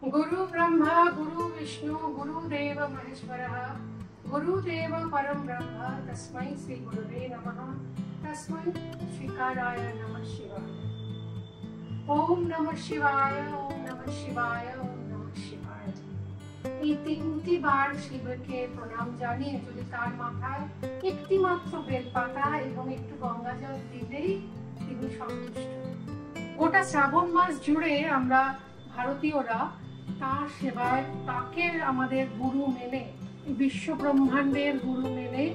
गुरु ब्रह्मा गुरु विष्णु गुरुदेव महेश्वरः गुरुदेव परम ब्रह्म तस्मै श्री गुरुवे नमः तस्मै श्रीकाराय नमः शिवाय। ओम नमः शिवाय ओम नमः शिवाय ओम नमः शिवाय। এই তিনটি বার শিবকে প্রণাম জানিয়ে যদি তার মাথায় একটি মাত্র বেলপাতা এবং একটু গঙ্গা জল দিলেই তিনি সন্তুষ্ট। গোটা শ্রাবণ মাস জুড়ে আমরা ভারতীয়রা তার সেবায় তাকে আমাদের গুরু মেনে, বিশ্ব ব্রহ্মাণ্ডের গুরু মেনে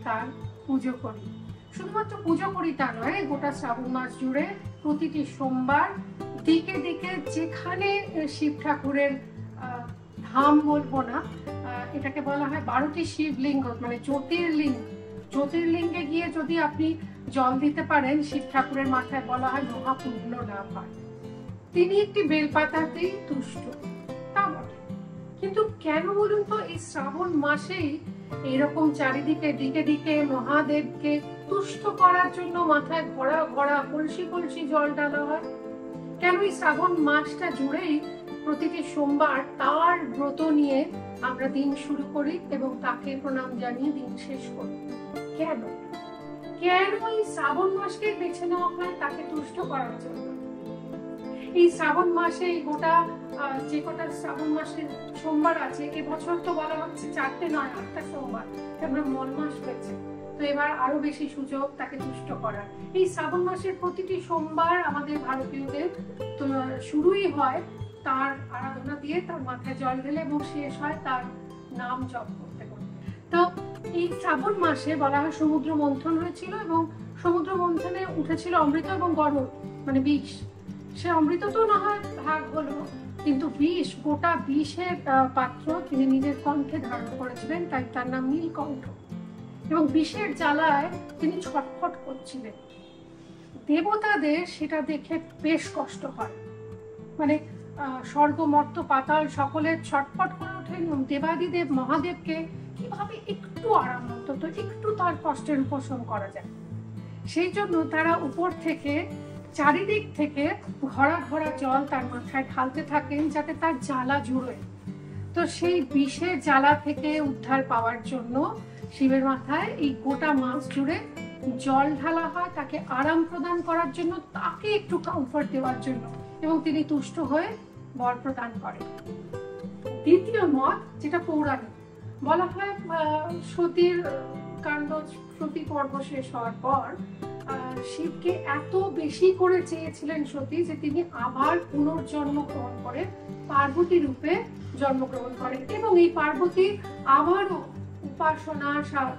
তার পুজো করি। শুধুমাত্র পুজো করি তা নয়, গোটা শ্রাবণ মাস জুড়ে প্রতিটি সোমবার দিকে দিকে যেখানে শিব ঠাকুরের ধাম বলবো না, এটাকে বলা হয় 12টি শিবলিঙ্গ, মানে জ্যোতির্লিঙ্গে গিয়ে যদি আপনি জল দিতে পারেন শিব ঠাকুরের মাথায়, বলা হয় মহাপুণ্য লাভ হয়। তিনি একটি বেলপাতাতেই তুষ্ট, তা বটে। কিন্তু কেন বলুন তো এই শ্রাবণ মাসেই এরকম চারিদিকে দিকে দিকে মহাদেবকে তুষ্ট করার জন্য মাথায় ঘোড়া ঘোড়া কলসি কলসি জল ঢালা হয়? কেন এই শ্রাবণ মাসটা জুড়েই প্রতিটি সোমবার তার ব্রত নিয়ে আমরা দিন শুরু করি এবং তাকে প্রণাম জানিয়ে দিন শেষ করি? কেন কেন এই শ্রাবণ মাসকে বেছে নেওয়া হয় তাকে তুষ্ট করার জন্য? এই শ্রাবণ মাসে গোটা যে কটা শ্রাবণ মাসের সোমবার আছে, এবছর তো বলা হচ্ছে 4টে নয় 8টা সোমবার, আমরা মল মাস হয়েছে, তো এবার আরো বেশি সুযোগ তাকে তুষ্ট করার। এই শ্রাবণ মাসের প্রতিটি সোমবার আমাদের ভারতীয়দের তো শুরুই হয় তার আরাধনা দিয়ে, তার মাথায় জল ঢেলে, এবং শেষ হয় তার নাম জপ করতে করতে। তো এই শ্রাবণ মাসে বলা হয় সমুদ্র মন্থন হয়েছিল এবং সমুদ্র মন্থনে উঠেছিল অমৃত এবং গরল, মানে বিষ। সে অমৃত তো না হয় ভাগ হলো, কিন্তু বিষ, গোটা বিষের পাত্র তিনি নিজের কণ্ঠে ধারণ করেছিলেন, তাই তার নাম নীলকণ্ঠ। এবং বিষের জ্বালায় তিনি ছটফট করছিলেন। দেবতাদের সেটা দেখে বেশ কষ্ট হয়, মানে স্বর্গ মর্ত পাতাল সকলের ছটফট করে ওঠেন। দেবাদিদেব মহাদেবকে কিভাবে একটু আরাম, অন্তত একটু তার কষ্টের উপশম করা যায়, সেই জন্য তারা উপর থেকে চারিদিক থেকে ঘরা ঘরা জল তার মাথায় ঢালতে থাকেন যাতে তার জ্বালা জুড়ে। তো সেই বিষের জ্বালা থেকে উদ্ধার পাওয়ার জন্য শিবের মাথায় এই গোটা মাস জুড়ে জল ঢালা হয়, তাকে আরাম প্রদান করার জন্য, তাকে একটু কমফর্ট দেওয়ার জন্য, এবং তিনি তুষ্ট হয়ে বর প্রদান করেন। দ্বিতীয় মত, যেটা পৌরাণিক, বলা হয় সতীর কাণ্ড, সতী পর্ব শেষ হওয়ার পর শিবকে এত বেশি করে চেয়েছিলেন সতী যে তিনি আবার পুনর্জন্ম গ্রহণ করে পার্বতী রূপে জন্মগ্রহণ করেন, এবং এই পার্বতী আবারও উপাসনা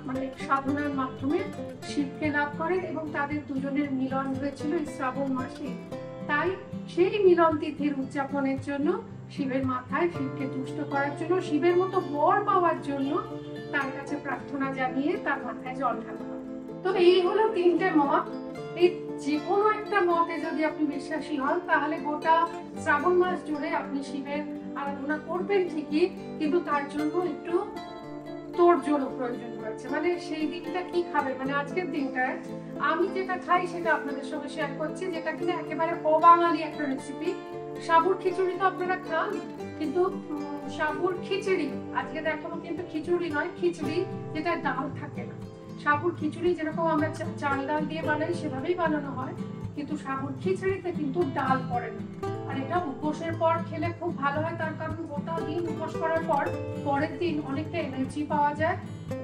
মানে সাধনার মাধ্যমে শিবকে লাভ করেন, এবং তাদের দুজনের মিলন হয়েছিল এই শ্রাবণ মাসে। তাই সেই মিলন তিথির উদযাপনের জন্য শিবের মাথায় শিবকে তুষ্ট করার জন্য, শিবের মতো বর পাওয়ার জন্য তার কাছে প্রার্থনা জানিয়ে তার মাথায় জল ঢালা হয়। তো এই হলো 3টে মত। এই যে কোনো একটা মতে যদি আপনি বিশ্বাসী হন, তাহলে গোটা শ্রাবণ মাস জুড়ে আপনি শিবের আরাধনা করবেন ঠিকই, কিন্তু তার জন্য একটু তোড়জোড় প্রয়োজন রয়েছে। মানে সেই দিনটা কি খাবে, মানে আজকের দিনটায় আমি যেটা খাই সেটা আপনাদের সঙ্গে শেয়ার করছি, যেটা কিনা একেবারে অবাঙালি একটা রেসিপি। সাবুর খিচুড়ি তো আপনারা খান, কিন্তু সাবুর খিচুড়ি আজকে দেখাবো, কিন্তু খিচুড়ি নয়, খিচুড়ি যেটা ডাল থাকে না। সাবুর খিচুড়ি যেরকম আমরা চাল ডাল দিয়ে বানাই সেভাবেই বানানো হয়, কিন্তু সাবুর খিচুড়িতে কিন্তু ডাল পড়ে না। আর এটা উপোসের পর খেলে খুব ভালো হয়, তার কারণ গোটা দিন উপোস করার পর পরের দিন অনেকটা এনার্জি পাওয়া যায়,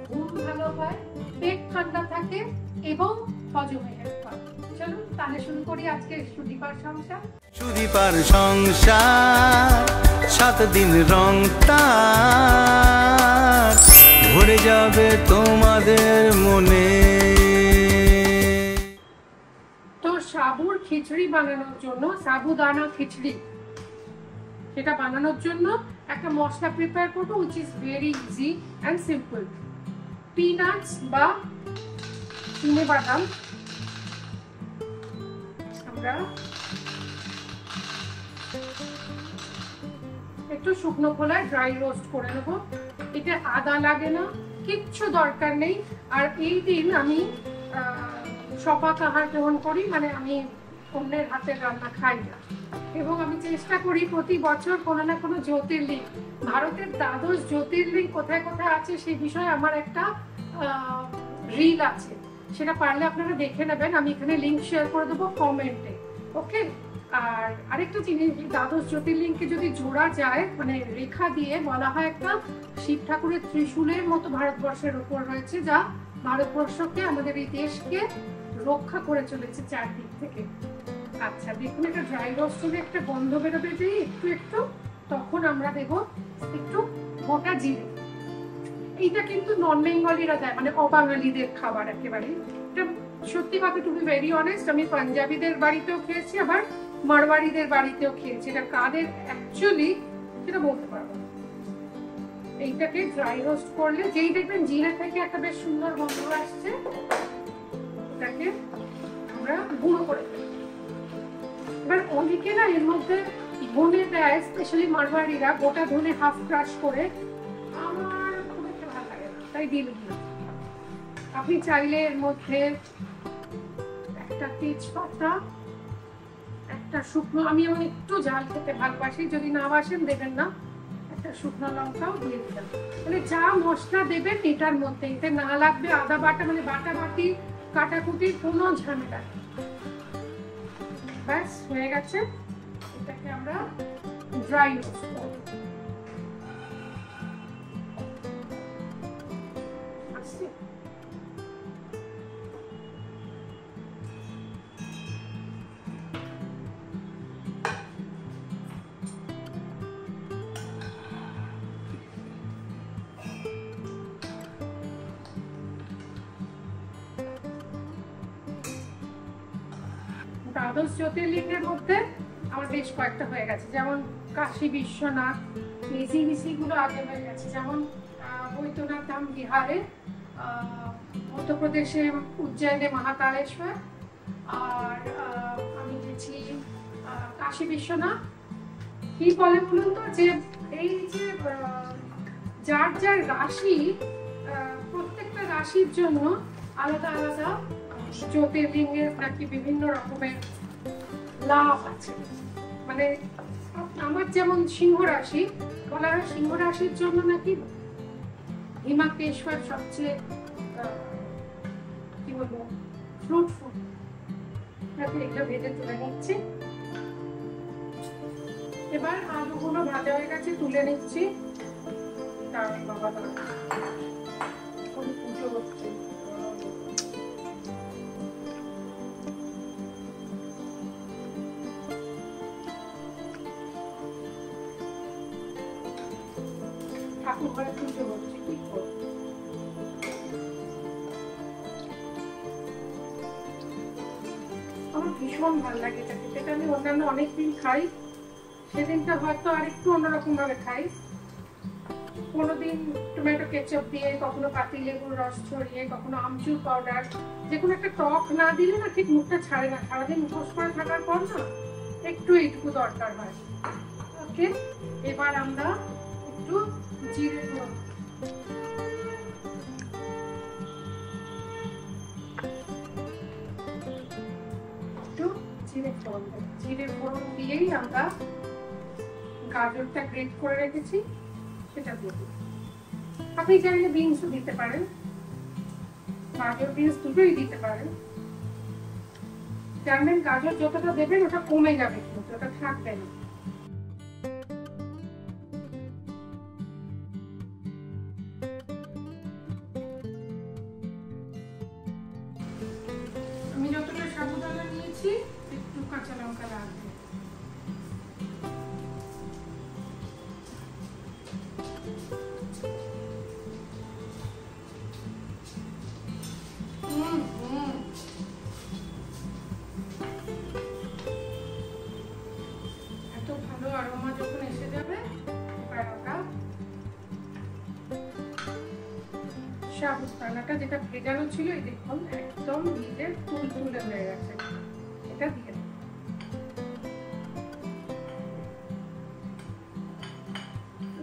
ঘুম ভালো হয়, পেট ঠান্ডা থাকে এবং হজমে হেল্প হয়। চলুন তাহলে শুরু করি আজকে সুদীপার সংসার। সুদীপার সংসার 7 দিন রং তার ভরে যাবে তোমাদের মনে। তো সাবুর খিচুড়ি বানানোর জন্য, সাবুদানা খিচুড়ি, সেটা বানানোর জন্য একটা মশলা প্রিপেয়ার করবো, which is very easy and simple. Peanuts বা চিনে বাদাম আমরা একটু শুকনো খোলায় ড্রাই রোস্ট করে নেব। এটা আদা লাগে না, কিচ্ছু দরকার নেই। আর এই দিন আমি সপাক আহার গ্রহণ করি, মানে আমি অন্যের হাতের রান্না খাই না। এবং আমি চেষ্টা করি প্রতি বছর কোনো না কোনো জ্যোতির্লিঙ্গ, ভারতের দ্বাদশ জ্যোতির্লিঙ্গ কোথায় কোথায় আছে সেই বিষয়ে আমার একটা রিল আছে, সেটা পারলে আপনারা দেখে নেবেন, আমি এখানে লিঙ্ক শেয়ার করে দেবো কমেন্টে। ওকে, আর আরেকটা জিনিস, দ্বাদশ জ্যোতির্লিঙ্গকে যদি জোড়া যায় মানে রেখা দিয়ে, বলা হয় একটা শিব ঠাকুরের ত্রিশূলের মতো ভারতবর্ষের উপর রয়েছে, যা ভারতবর্ষকে, আমাদের এই দেশকে রক্ষা করে চলেছে চারদিক থেকে। আচ্ছা দেখুন, একটা ড্রাই রোস্টের একটা গন্ধ বেরোবে যে একটু একটু, তখন আমরা দেবো একটু গোটা জিরে। এইটা কিন্তু নন বেঙ্গলিরা দেয়, মানে অবাঙালিদের খাবার একেবারে। এটা সত্যি কথা, টু বি ভেরি অনেস্ট, আমি পাঞ্জাবিদের বাড়িতেও খেয়েছি, আবার মারওয়াড়িদের বাড়িতেও খেয়েছি। এটা কাদের অ্যাকচুয়ালি সেটা বলতে পারবো না। এইটাকে ড্রাই রোস্ট করলে যেই দেখবেন জিরে থেকে একটা বেশ সুন্দর গন্ধ আসছে, এটাকে আমরা গুঁড়ো করে দেব। এবার অনেকে না এর মধ্যে ধনে দেয়, স্পেশালি মারওয়াড়িরা গোটা ধনে হাফ ক্রাশ করে, আমার খুব একটা ভালো লাগে না, তাই দিলাম না। আপনি চাইলে এর মধ্যে একটা তেজপাতা, একটা শুকনো, আমি এমন একটু ঝাল খেতে ভালোবাসি, যদি না বাসেন দেবেন না, একটা শুকনো লঙ্কাও দিয়ে দিলাম। মানে যা মশলা দেবেন এটার মধ্যে, এতে না লাগবে আদা বাটা, মানে বাটা বাটি কাটাকুটির কোনো ঝামেলা। ব্যাস হয়ে গেছে, এটাকে আমরা ড্রাই রোস্ট করব। দ্বাদশ জ্যোতির্লিঙ্গের মধ্যে আমার বেশ কয়েকটা হয়ে গেছে, যেমন কাশী বিশ্বনাথ, এই জিনিসগুলো আগে হয়ে গেছে, যেমন বৈদ্যনাথ ধাম বিহারে, মধ্যপ্রদেশে উজ্জয়নে মহাকালেশ্বর, আর আমি গেছি কাশী বিশ্বনাথ। কি বলে বলুন তো, যে এই যে যার যার রাশি, প্রত্যেকটা রাশির জন্য আলাদা আলাদা জ্যোতির্লিঙ্গের নাকি বিভিন্ন রকমের লাভ আছে। মানে আমার যেমন সিংহ রাশি, বলা হয় সিংহ রাশির জন্য নাকি হিমাকেশ্বর সবচেয়ে কি বলবো ফ্রুটফুল। এগুলো ভেজে তুলে নিচ্ছি। এবার আলুগুলো ভাজা হয়ে গেছে, তুলে নিচ্ছি। বাবা পুজো হচ্ছে। ঠাকুর ঘরে পুজো হচ্ছে, কি করবো। আমার ভীষণ ভালো লাগে এটা খেতে। এটা আমি অন্যান্য অনেকদিন খাই, সেদিনটা হয়তো আরেকটু অন্যরকম ভাবে খাই। কোনোদিন টমেটো কেচাপ দিয়ে, কখনো পাতি লেবুর রস ছড়িয়ে, কখনো আমচুর পাউডার, যে কোনো একটা টক না দিলে না ঠিক মুখটা ছাড়ে না। সারাদিন মুখোশ করে থাকার পর না একটু এইটুকু দরকার হয়। ওকে, এবার আমরা একটু জিরে ফোড়ন, জিরে ফোড়ন দিয়েই আমরা গাজরটা গ্রেট করে রেখেছি সেটা দিয়ে দিই। আপনি চাইলে বিনসও দিতে পারেন, গাজর বিনস দুটোই দিতে পারেন। জানবেন গাজর যতটা দেবেন ওটা কমে যাবে, কিন্তু ওটা থাকবে না। আমি যতটা সাবুদানা নিয়েছি একটু কাঁচা লঙ্কা লাগবে। এত ভালো আরোমা যখন এসে যাবে, এবার আমরা সাবুদানাটা যেটা ভেজানো ছিল, এই দেখুন একদম ভিজে তুলতুলে হয়ে গেছে, এটা দিয়ে দেব।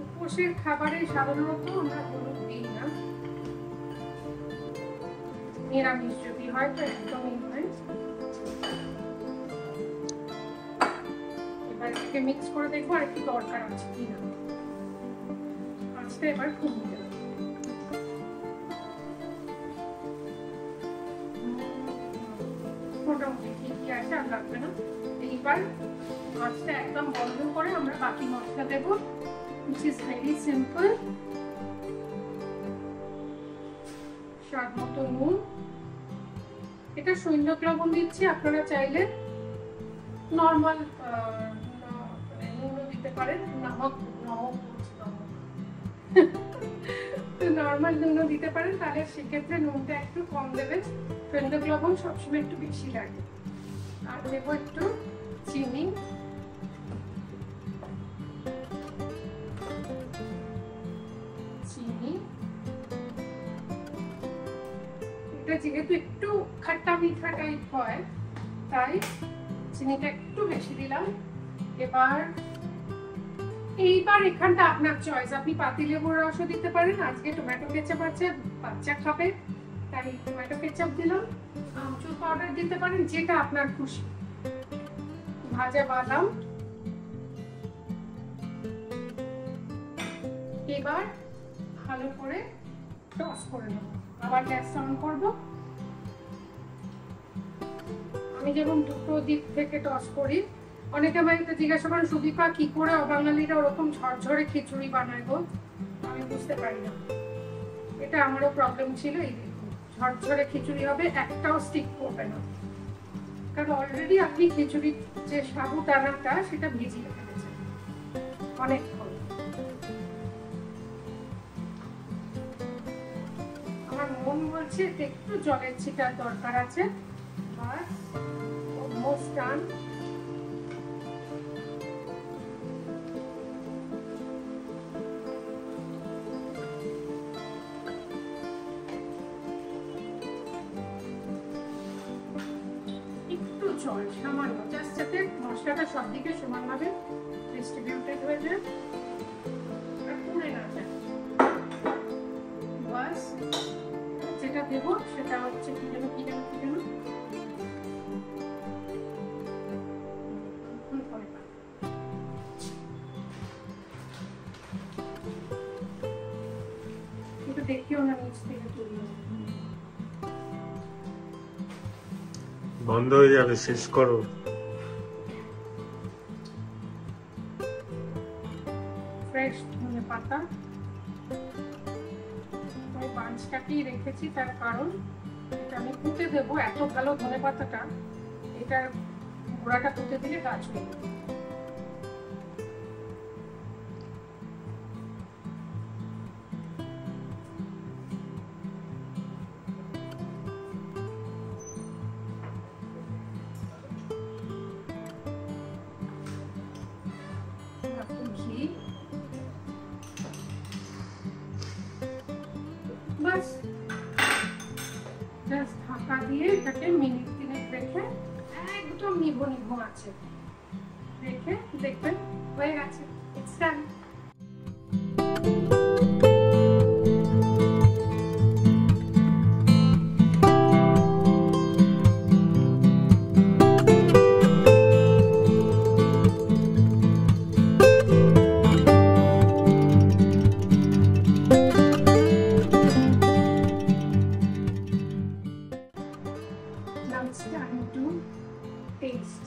উপোসের খাবারে সাধারণত আমরা হলুদ দিই না, নিরামিষ যদি হয় তো একদমই হয়। এবার এটাকে মিক্স করে দেখবো আর একটু দরকার আছে কিনা। আঁচটা এবার কমিয়ে দেবো। মোটামুটি ঠিকই আছে, আর লাগবে না। এইবার আঁচটা একদম বন্ধ করে আমরা বাকি মশলা দেবো, which is very simple। স্বাদ মতো নুন, এটা সৈন্যক লবণ দিচ্ছি, আপনারা চাইলে নর্মাল নুনও দিতে পারেন, নর্মাল নুনও দিতে পারেন, তাহলে সেক্ষেত্রে নুনটা একটু কম দেবেন, সৈন্যক লবণ সবসময় একটু বেশি লাগে। আর দেবো একটু চিনি, এটা যেহেতু একটু খাট্টা মিঠা টাইপ হয় তাই চিনিটা একটু বেশি দিলাম। এইবার এখানটা আপনার চয়েস, আপনি পাতিলেবুর রসও দিতে পারেন, আজকে টমেটো কেচাপ আছে, বাচ্চা খাবে তাই টমেটো কেচাপ দিলাম, আমচুর পাউডার দিতে পারেন, যেটা আপনার খুশি। ভাজা বাদাম এবার ভালো করে টস করে নেব। আবার গ্যাস অন করব। আমি যেমন দুটো দিক থেকে টস করি, অনেকে আমাকে জিজ্ঞাসা করেন সুদীপা কি করে অবাঙালিরা ওরকম ঝরঝরে খিচুড়ি বানায় গো, আমি বুঝতে পারি না। এটা আমারও প্রবলেম ছিল। এই দেখুন ঝরঝরে খিচুড়ি হবে, একটাও স্টিক করবে না, কারণ অলরেডি আপনি খিচুড়ির যে সাবুদানাটা সেটা ভিজিয়ে ফেলেছেন অনেকক্ষণ। আমার মন বলছে একটু জলের ছিটার দরকার আছে, বাস অলমোস্ট ডান। জল সামান্য, জাস্ট যাতে মশলাটা সব দিকে সমানভাবে ডিস্ট্রিবিউটেড হয়ে যায় আর পুড়ে না যায়। বাস যেটা দেব সেটা হচ্ছে কি যেন কিন্তু দেখিও না নিচ থেকে তুলি বন্ধ হয়ে যাবে, শেষ করো। ফ্রেশ ধনে পাতা ওই বাঞ্চটাকেই রেখেছি, তার কারণ এটা আমি পুঁতে দেবো। এত ভালো ধনে পাতাটা, এটার গোড়াটা পুঁতে দিলে গাছ হয়ে যাবে। ঢাকা দিয়ে এটাকে মিনিট 3 রেখে একদম নিভো নিভো আছে রেখে দেখবেন হয়ে গেছে। It's done. It's time to taste.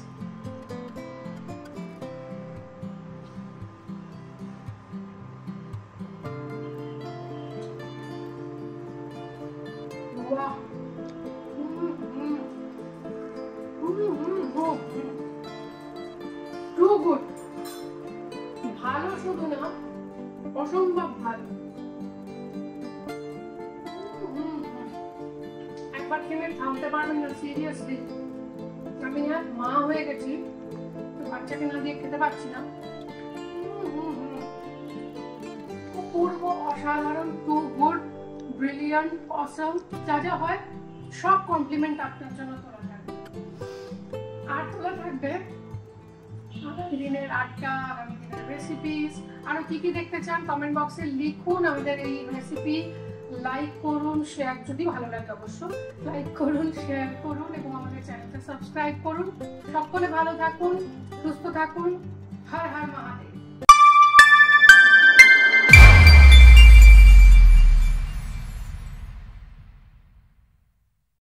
Wow. Too good. ভালো শুধু না, অসম্ভব ভালো। একবার খেলে থামতে পারবেন না, সিরিয়াসলি। আমি আর মা হয়ে গেছি, তো বাচ্চাকে না দিয়ে খেতে পারছি না। অপূর্ব, অসাধারণ, টু গুড, ব্রিলিয়ান্ট, অসম, যা যা হয় সব কমপ্লিমেন্ট আপনার জন্য তোলা থাকবে। আর তোলা থাকবে আগামী দিনের আড্ডা, আগামী দিনের রেসিপিস। আরো কি কি দেখতে চান কমেন্ট বক্সে লিখুন। আমাদের এই রেসিপি লাইক করুন, শেয়ার, যদি ভালো লাগে অবশ্য লাইক করুন, শেয়ার করুন এবং আমাদের চ্যানেলটা সাবস্ক্রাইব করুন। সকলে ভালো থাকুন, সুস্থ থাকুন, हर हर महादेव।